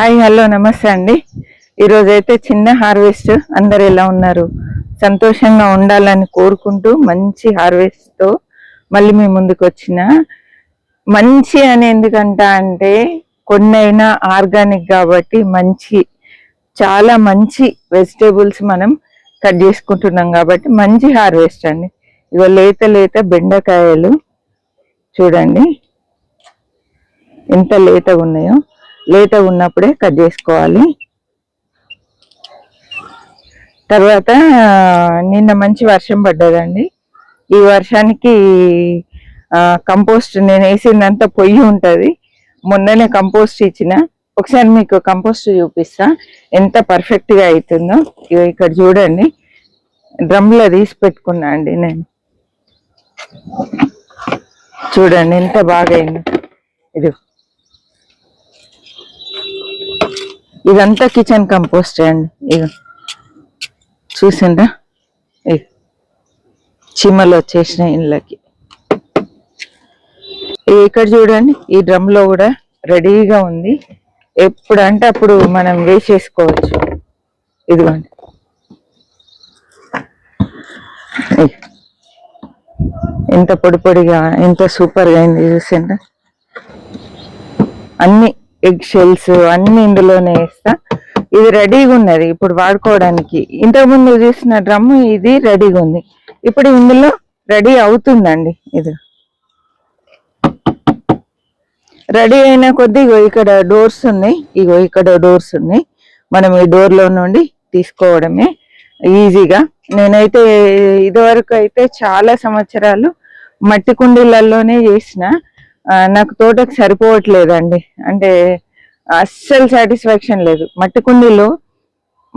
Hi hello నమస్తే అండి. ఈరోజైతే చిన్న హార్వెస్ట్. అందరు ఎలా ఉన్నారు? సంతోషంగా ఉండాలని కోరుకుంటూ మంచి హార్వెస్ట్తో మళ్ళీ మీ ముందుకు వచ్చిన. మంచి అని ఎందుకంటా అంటే కొన్నైనా ఆర్గానిక్ కాబట్టి చాలా మంచి వెజిటేబుల్స్ మనం కట్ చేసుకుంటున్నాం కాబట్టి మంచి హార్వెస్ట్ అండి. ఇగో లేత బెండకాయలు చూడండి ఎంత లేతగా ఉన్నాయో. లేతగా ఉన్నప్పుడే కట్ చేసుకోవాలి. తర్వాత నిన్న మంచి వర్షం పడ్డదండి. ఈ వర్షానికి కంపోస్ట్ నేను వేసిందంతా పొయ్యి ఉంటుంది. మొన్ననే కంపోస్ట్ ఇచ్చిన. ఒకసారి మీకు కంపోస్ట్ చూపిస్తా ఎంత పర్ఫెక్ట్గా అవుతుందో. ఇక్కడ చూడండి, డ్రమ్లో తీసి పెట్టుకున్నా అండి నేను. చూడండి ఎంత బాగా అయిందో. ఇదంతా కిచెన్ కంపోస్ట్ అండి. ఇక చూసిండ్రా చీమలు వచ్చేసిన ఇళ్ళకి. ఇక్కడ చూడండి, ఈ డ్రమ్ లో కూడా రెడీగా ఉంది. ఎప్పుడు అంటే అప్పుడు మనం వేసేసుకోవచ్చు. ఇదిగోండి, ఎంత పొడిగా ఎంత సూపర్గా అయింది చూసిండ్రా. అన్ని ఎగ్ షెల్స్ అన్ని ఇందులోనే వేస్తా. ఇది రెడీగా ఉన్నది ఇప్పుడు వాడుకోవడానికి. ఇంతకుముందు చూసిన డ్రమ్ ఇది రెడీగా ఉంది. ఇప్పుడు ఇందులో రెడీ అవుతుందండి. ఇది రెడీ అయిన కొద్దీ ఇక్కడ డోర్స్ ఉన్నాయి. ఇక్కడ డోర్స్ ఉన్నాయి. మనం ఈ డోర్లో నుండి తీసుకోవడమే ఈజీగా. నేనైతే ఇదివరకు అయితే చాలా సంవత్సరాలు మట్టి కుండీలలోనే చేసిన. నాకు తోటకు సరిపోవట్లేదండి. అంటే అస్సలు సాటిస్ఫాక్షన్ లేదు.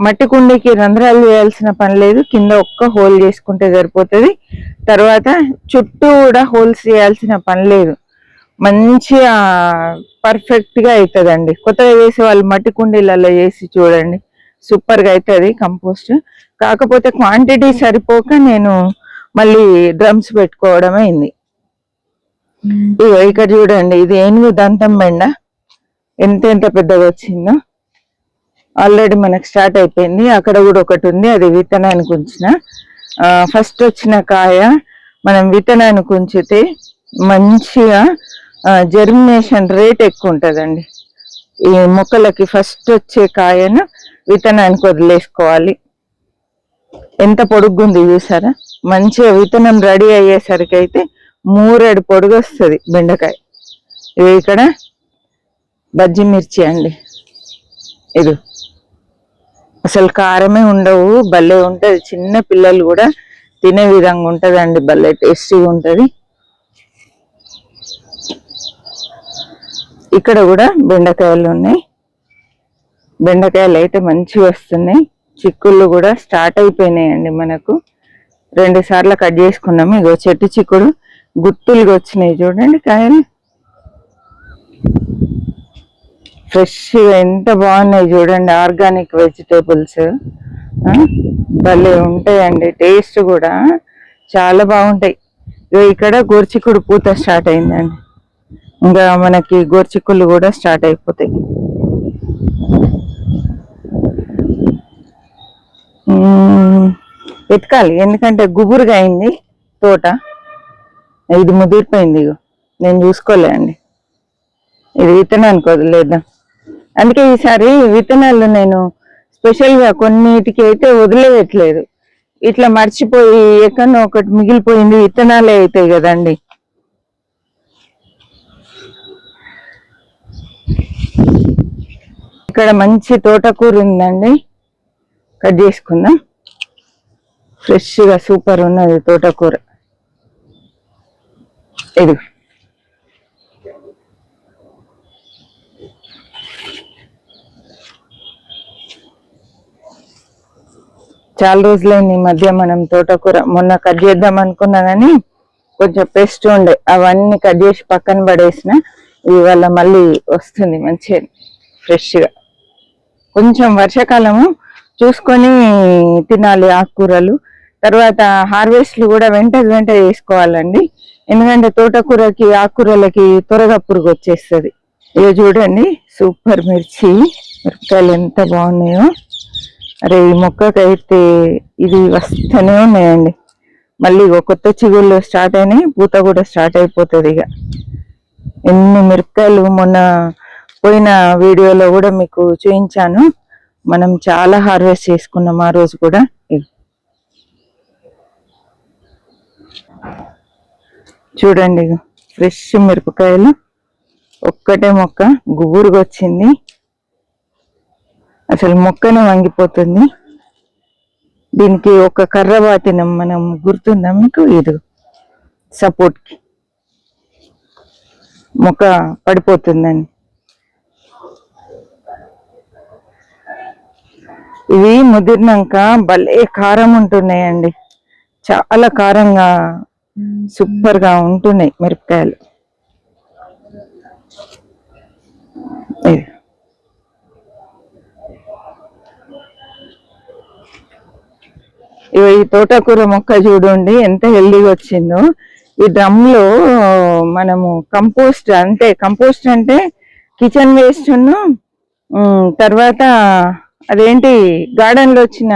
మట్టి కుండీకి రంధ్రాలు చేయాల్సిన పని లేదు. కింద ఒక్క హోల్ చేసుకుంటే సరిపోతుంది. తర్వాత చుట్టూ కూడా హోల్స్ చేయాల్సిన పని లేదు. మంచిగా పర్ఫెక్ట్గా అవుతుందండి. కొత్తగా చేసే వాళ్ళు మట్టి కుండీలలో చేసి చూడండి, సూపర్గా అవుతుంది కంపోస్ట్. కాకపోతే క్వాంటిటీ సరిపోక నేను మళ్ళీ డ్రమ్స్ పెట్టుకోవడం అయింది. ఇక్కడ చూడండి, ఇది ఏనుగు దంతం బెండ ఎంత పెద్దగా వచ్చిందో. ఆల్రెడీ మనకు స్టార్ట్ అయిపోయింది. అక్కడ కూడా ఒకటి ఉంది, అది విత్తనానికి ఉంచిన. ఫస్ట్ వచ్చిన కాయ మనం విత్తనానికి ఉంచితే మంచిగా జర్మినేషన్ రేట్ ఎక్కువ ఉంటుందండి. ఈ మొక్కలకి ఫస్ట్ వచ్చే కాయను విత్తనానికి వదిలేసుకోవాలి. ఎంత పొడుగుంది చూసారా. మంచిగా విత్తనం రెడీ అయ్యేసరికి అయితే 3 అడుగు పొడుగు వస్తుంది బెండకాయ. ఇది ఇక్కడ బజ్జి మిర్చి అండి. ఇది అసలు కారమే ఉండవు, భలే ఉంటుంది. చిన్న పిల్లలు కూడా తినే విధంగా ఉంటుంది అండి. భలే టేస్టీగా ఉంటుంది. ఇక్కడ కూడా బెండకాయలు ఉన్నాయి. బెండకాయలు అయితే మంచిగా వస్తున్నాయి. చిక్కుళ్ళు కూడా స్టార్ట్ అయిపోయినాయండి. మనకు 2 సార్లు కట్ చేసుకున్నాము. ఇగో చెట్టు చిక్కుడు గుత్తులుగా వచ్చినాయి చూడండి కాయలు. ఫ్రెష్గా ఎంత బాగున్నాయి చూడండి. ఆర్గానిక్ వెజిటేబుల్స్ భలే ఉంటాయండి. టేస్ట్ కూడా చాలా బాగుంటాయి. ఇక్కడ గోర్చిక్కుడు పూత స్టార్ట్ అయిందండి. ఇంకా మనకి గోర్చిక్కుళ్ళు కూడా స్టార్ట్ అయిపోతాయి. వెతకాలి, ఎందుకంటే గుబురుగా అయింది తోట. ఇది ముదిరిపోయింది. నేను చూసుకోలే అండి. ఇది విత్తనానికి వదిలేద్దాం. అందుకే ఈసారి విత్తనాలు నేను స్పెషల్గా కొన్నిటికి అయితే వదిలేయట్లేదు. ఇట్లా మర్చిపోయి ఎక్కడో ఒకటి మిగిలిపోయింది విత్తనాలే అవుతాయి కదండి. ఇక్కడ మంచి తోటకూర ఉందండి, కట్ చేసుకుందాం. ఫ్రెష్గా సూపర్ ఉన్నది తోటకూర. ఇది చాలా రోజులైంది ఈ మధ్య మనం తోటకూర. మొన్న కట్ చేద్దాం అనుకున్నా కానీ కొంచెం పెస్ట్ ఉండే, అవన్నీ కట్ చేసి పక్కన పడేసిన. ఇవాళ మళ్ళీ వస్తుంది మంచిగా ఫ్రెష్గా. కొంచెం వర్షాకాలము చూసుకొని తినాలి ఆకుకూరలు. తర్వాత హార్వెస్ట్లు కూడా వెంట చేసుకోవాలండి. ఎందుకంటే తోటకూరకి ఆకుకూరలకి త్వరగా పురుగు వచ్చేస్తుంది. ఇక చూడండి సూపర్ మిర్చి మిరపకాయలు ఎంత బాగున్నాయో. అరే ఈ మొక్కకైతే ఇది వస్తూనే ఉన్నాయండి. మళ్ళీ కొత్త చిగుళ్ళు స్టార్ట్ అయినాయి, పూత కూడా స్టార్ట్ అయిపోతుంది. ఇక ఎన్ని మిరపకాయలు మొన్న పోయిన వీడియోలో కూడా మీకు చూపించాను. మనం చాలా హార్వెస్ట్ చేసుకున్నాం ఆ రోజు కూడా. చూడండి ఫ్రెష్ మిరపకాయలు, ఒక్కటే మొక్క గుబురుగా వచ్చింది. అసలు మొక్కనే వంగిపోతుంది. దీనికి ఒక కర్ర బాటినం మనం, గుర్తుందా మీకు? ఇది సపోర్ట్ కి మొక్క పడిపోతుందని. ఇవి ముదిరినాక భలే కారం ఉంటున్నాయండి, చాలా కారంగా సూపర్ గా ఉంటున్నాయి మిరపకాయలు. ఈ తోటకూర మొక్క చూడండి ఎంత హెల్దీగా వచ్చిందో. ఈ డ్రమ్ లో మనము కంపోస్ట్ అంటే కిచెన్ వేస్ట్ తర్వాత అదేంటి గార్డెన్ లో వచ్చిన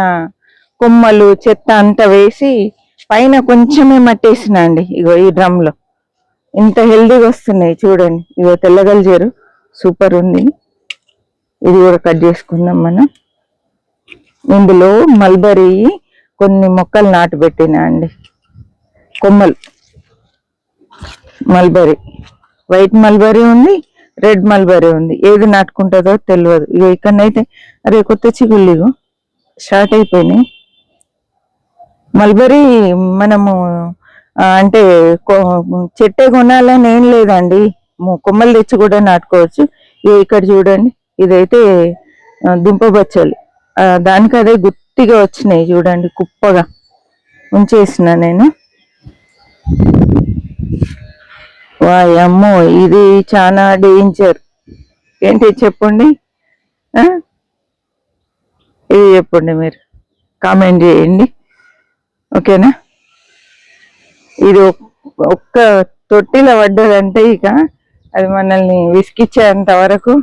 కొమ్మలు చెత్త అంతా వేసి పైన కొంచెమే మట్టేసిన అండి. ఇగో ఈ డ్రమ్ లో ఇంత హెల్దీగా వస్తున్నాయి చూడండి. ఇగో తెల్లగలిజేరు సూపర్ ఉంది. ఇది కూడా కట్ చేసుకుందాం మనం. ఇందులో మల్బరీ కొన్ని మొక్కలు నాటు పెట్టినా అండి, కొమ్మలు. మల్బరీ, వైట్ మల్బరీ ఉంది, రెడ్ మల్బరీ ఉంది. ఏది నాటుకుంటుందో తెలియదు. ఇక ఇక్కడనైతే అరే కొత్త చిగుళ్ళు స్టార్ట్ అయిపోయినాయి. మల్బరీ మనము అంటే చెట్టే కొనాలని ఏం లేదండి, కొమ్మలు తెచ్చి కూడా నాటుకోవచ్చు. ఇక్కడ చూడండి, ఇదైతే దుంపబచ్చలు, దానికి అదే గుత్తిగా వచ్చినాయి చూడండి, కుప్పగా ఉంచేసిన నేను. వాయమ్మో ఇది చాలా డేంజర్. ఏంటి చెప్పండి, ఇది చెప్పండి, మీరు కామెంట్ చేయండి, ఓకేనా? ఇది ఒక్క తొట్టిలో పడ్డదంటే ఇక అది మనల్ని విసికిచ్చేంత వరకు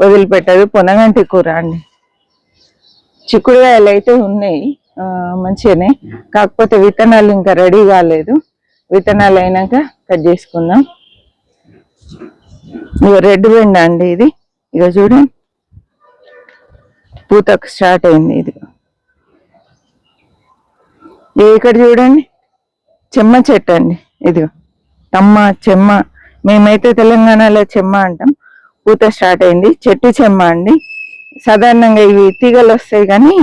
వదిలిపెట్టదు. పొనగంటి కూర అండి. చిక్కుడుకాయలు అయితే ఉన్నాయి మంచిగానే, కాకపోతే విత్తనాలు ఇంకా రెడీ కాలేదు. విత్తనాలు అయినాక కట్ చేసుకుందాం. ఇక రెడ్ బెండ అండి ఇది. ఇక చూడండి పూతకు స్టార్ట్ అయింది. ఇది ఇక్కడ చూడండి చెమ్మ చెట్టు అండి. ఇదిగో చెమ్మ, మేమైతే తెలంగాణలో చెమ్మ అంటాం. పూత స్టార్ట్ అయింది. చెట్టు చెమ్మ అండి. సాధారణంగా ఇవి తీగలు వస్తాయి, కానీ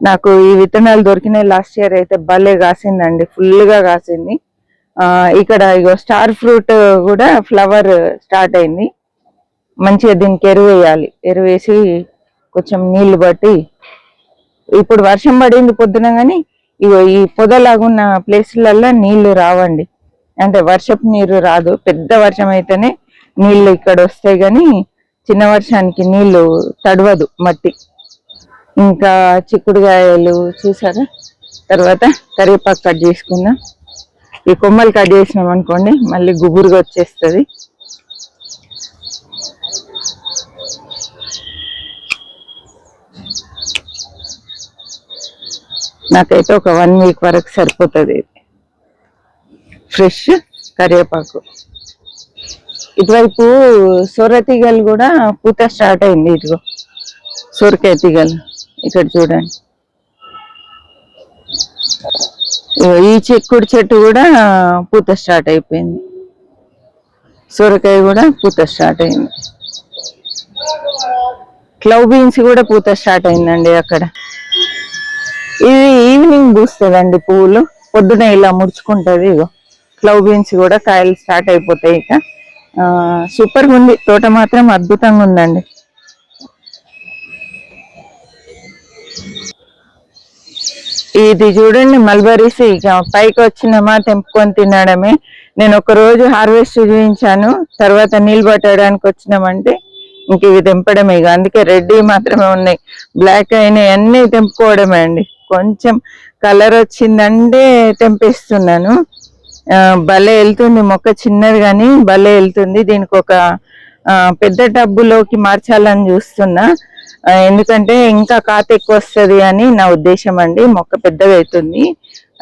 నాకు ఈ విత్తనాలు దొరికినాయి. లాస్ట్ ఇయర్ అయితే భలే కాసిందండి, ఫుల్గా కాసింది. ఇక్కడ ఇగో స్టార్ ఫ్రూట్ కూడా ఫ్లవర్ స్టార్ట్ అయింది. మంచిగా దీనికి ఎరువు వేయాలి. ఎరువు వేసి కొంచెం నీళ్లు బట్టి, ఇప్పుడు వర్షం పడింది పొద్దున, కానీ ఇగో ఈ పొదలాగున్న ప్లేసులలో నీళ్లు రావండి. అంటే వర్షపు నీరు రాదు. పెద్ద వర్షం అయితేనే నీళ్లు ఇక్కడ వస్తాయి, కానీ చిన్న వర్షానికి నీళ్లు తడవదు మట్టి. ఇంకా చిక్కుడుకాయలు చూసారా. తర్వాత కరివేపాకు కట్ చేసుకుందాం. ఈ కొమ్మలు కట్ చేసినాం అనుకోండి మళ్ళీ గుబురుగా వచ్చేస్తుంది. నాకైతే ఒక 1 వీక్ వరకు సరిపోతుంది. ఫ్రెష్ కరివేపాకు. ఇటువైపు సొర తీగలు కూడా పూత స్టార్ట్ అయింది. ఇదిగో సొరకాయ తీగలు ఇక్కడ చూడండి. ఈ చిక్కుడు చెట్టు కూడా పూత స్టార్ట్ అయిపోయింది. సొరకాయ కూడా పూత స్టార్ట్ అయింది. క్లవ్ బీన్స్ కూడా పూత స్టార్ట్ అయిందండి అక్కడ. ఇది ఈవినింగ్ పూస్తుందండి పువ్వులు, పొద్దున ఇలా ముడుచుకుంటది. ఇగో క్లవ్ బీన్స్ కూడా కాయలు స్టార్ట్ అయిపోతాయి. ఇక సూపర్గా ఉంది తోట, మాత్రం అద్భుతంగా ఉందండి. ఇది చూడండి మల్బరీస్. ఇక పైకి వచ్చినమా తెంపుకొని తినడమే. నేను ఒక రోజు హార్వెస్ట్ చూపించాను, తర్వాత నీళ్ళు పట్టడానికి వచ్చినామంటే ఇంక ఇవి తెంపడమే. ఇక అందుకే రెడ్ మాత్రమే ఉన్నాయి, బ్లాక్ అయినాయి అన్నీ తెంపుకోవడమే అండి. కొంచెం కలర్ వచ్చిందంటే తెంపేస్తున్నాను. భలే వెళ్తుంది మొక్క, చిన్నది కానీ భలే వెళ్తుంది. దీనికి ఒక పెద్ద టబ్బులోకి మార్చాలని చూస్తున్నా. ఎందుకంటే ఇంకా కాత ఎక్కువ వస్తుంది అని నా ఉద్దేశం అండి. మొక్క పెద్దగా అవుతుంది,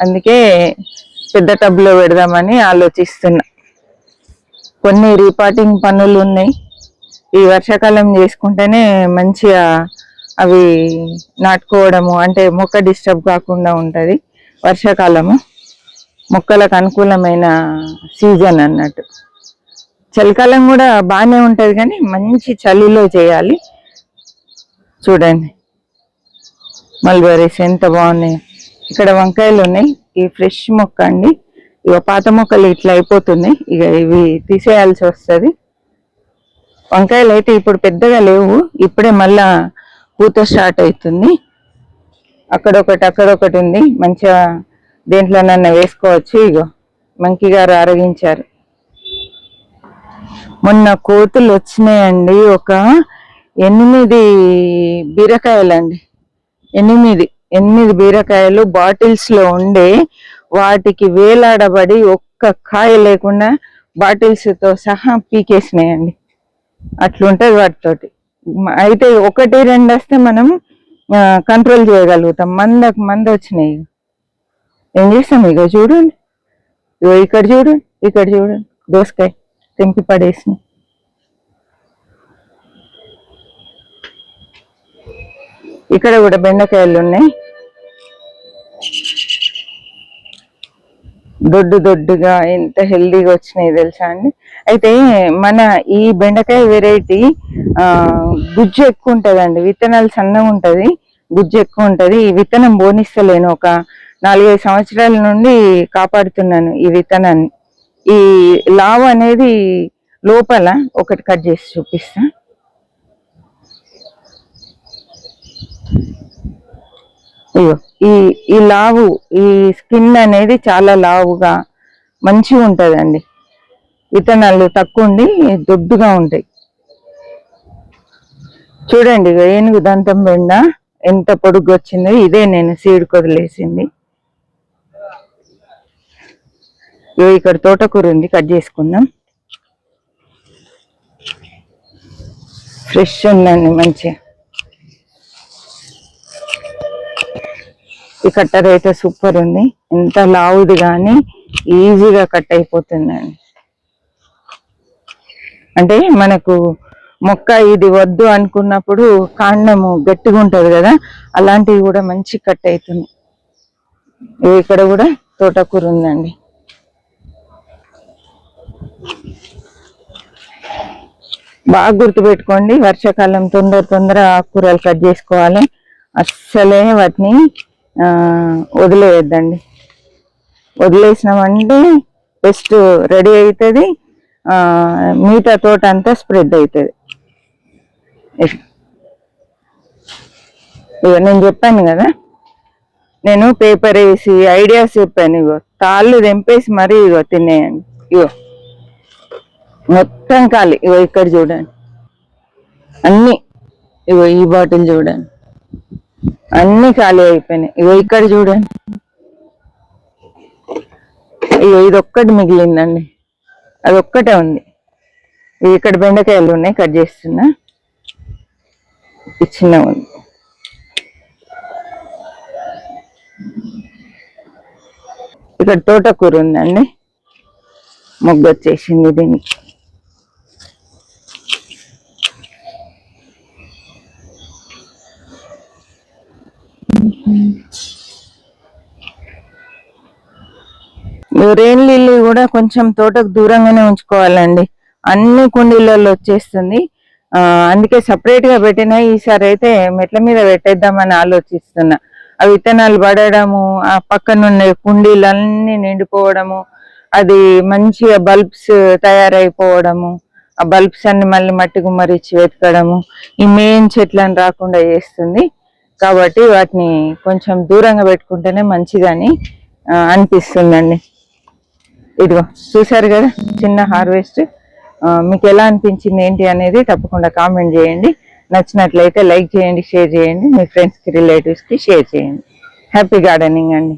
అందుకే పెద్ద టబ్లో పెడదామని ఆలోచిస్తున్నా. కొన్ని రీపాటింగ్ పనులు ఉన్నాయి, ఈ వర్షాకాలం చేసుకుంటేనే మంచిగా అవి నాటుకోవడము, అంటే మొక్క డిస్టర్బ్ కాకుండా ఉంటుంది. వర్షాకాలము మొక్కలకు అనుకూలమైన సీజన్ అన్నట్టు. చలికాలం కూడా బాగానే ఉంటుంది కానీ మంచి చలిలో చేయాలి. చూడండి మల్బరీస్ ఎంత బాగున్నాయి. ఇక్కడ వంకాయలు ఉన్నాయి, ఈ ఫ్రెష్ మొక్క అండి. ఇక పాత మొక్కలు ఇట్లా అయిపోతున్నాయి, ఇక ఇవి తీసేయాల్సి వస్తుంది. వంకాయలు అయితే ఇప్పుడు పెద్దగా లేవు, ఇప్పుడే మళ్ళా పూత స్టార్ట్ అవుతుంది. అక్కడొకటి ఉంది, మంచిగా దేంట్లోనన్నా వేసుకోవచ్చు. ఇగో మంకీ గారు ఆరగించారు. మొన్న కోతులు వచ్చినాయండి, ఒక 8 బీరకాయలండి. 8 బీరకాయలు బాటిల్స్ లో ఉండే, వాటికి వేలాడబడి ఒక్క కాయ లేకుండా బాటిల్స్ తో సహా పీకేసినాయండి. అట్లుంటది వాటితోటి. అయితే 1-2 వస్తే మనం కంట్రోల్ చేయగలుగుతాం. మంద వచ్చినాయి, ఏం చేస్తాం? ఇగో చూడండి, ఇగో ఇక్కడ చూడండి దోసకాయ తెంపి పడేసి. ఇక్కడ కూడా బెండకాయలు ఉన్నాయి, దొడ్డుగా ఎంత హెల్దీగా వచ్చినాయి తెలుసా అండి. అయితే మన ఈ బెండకాయ వెరైటీ గుజ్జు ఎక్కువ ఉంటదండి, విత్తనాలు సన్నగా ఉంటది, గుజ్జు ఎక్కువ ఉంటది. ఈ విత్తనం బోనిస్తలేను, ఒక 4-5 సంవత్సరాల నుండి కాపాడుతున్నాను ఈ విత్తనాన్ని. ఈ లావు అనేది లోపల ఒకటి కట్ చేసి చూపిస్తా. ఇగో ఈ లావు, ఈ స్కిన్ అనేది చాలా లావుగా మంచిగా ఉంటదండి. విత్తనాలు తక్కువ ఉండి దొడ్డుగా ఉంటాయి. చూడండి ఏనుగు దంతం బెండ ఎంత పొడుగు వచ్చిందో, ఇదే నేను సీడ్ కొదిలేసింది. ఇక్కడ తోటకూర ఉంది, కట్ చేసుకుందాం. ఫ్రెష్ ఉందండి మంచిగా. ఈ కట్టర్ అయితే సూపర్ ఉంది, ఎంత లావుది కానీ ఈజీగా కట్ అయిపోతుందండి. అంటే మనకు మొక్క ఇది వద్దు అనుకున్నప్పుడు కాండము గట్టిగా ఉంటది కదా, అలాంటివి కూడా మంచి కట్ అవుతుంది. ఇక్కడ కూడా తోటకూర ఉందండి. బాగా గుర్తుపెట్టుకోండి, వర్షాకాలం తొందర ఆకుకూరలు కట్ చేసుకోవాలి. అస్సలే వాటిని వదిలేయద్దండి. వదిలేసినామంటే పెస్ట్ రెడీ అవుతుంది, మిగతా తోట అంతా స్ప్రెడ్ అవుతుంది. ఇక నేను చెప్పాను కదా, నేను పేపర్ వేసి ఐడియాస్ చెప్పాను. ఇగో తాళ్ళు తెంపేసి మరీ ఇగో తినేయండి. ఇగో మొత్తం ఖాళీ. ఇగో ఇక్కడ చూడండి అన్ని, ఇగో ఈ బాటిల్ చూడండి అన్ని ఖాళీ అయిపోయినాయి. ఇగో ఇక్కడ చూడండి, ఇగో ఇది ఒక్కటి మిగిలిందండి, అది ఒక్కటే ఉంది. ఇక్కడ బెండకాయలు ఉన్నాయి, కట్ చేస్తున్నా. చిన్న ఉంది. ఇక్కడ తోటకూర ఉందండి, మొగ్గు వచ్చేసింది దీనికి. రెయిన్ లిల్లీ కూడా కొంచెం తోటకు దూరంగానే ఉంచుకోవాలండి, అన్ని కుండీలలో వచ్చేస్తుంది. అందుకే సపరేట్ గా పెట్టినా. ఈసారి అయితే మెట్ల మీద పెట్టేద్దామని ఆలోచిస్తున్నా. ఆ విత్తనాలు పడడము, ఆ పక్కనున్న కుండీలన్నీ నిండిపోవడము, అది మంచిగా బల్బ్స్ తయారైపోవడము, ఆ బల్బ్స్ అన్ని మళ్ళీ మట్టి గుమ్మరిచ్చి వెతకడము, ఈ మెయిన్ చెట్లను రాకుండా చేస్తుంది. కాబట్టి వాటిని కొంచెం దూరంగా పెట్టుకుంటేనే మంచిదని అనిపిస్తుందండి. ఇదిగో చూసారు కదా చిన్న హార్వెస్ట్. మీకు ఎలా అనిపించింది ఏంటి అనేది తప్పకుండా కామెంట్ చేయండి. నచ్చినట్లయితే లైక్ చేయండి, షేర్ చేయండి, మీ ఫ్రెండ్స్కి రిలేటివ్స్కి షేర్ చేయండి. హ్యాపీ గార్డెనింగ్ అండి.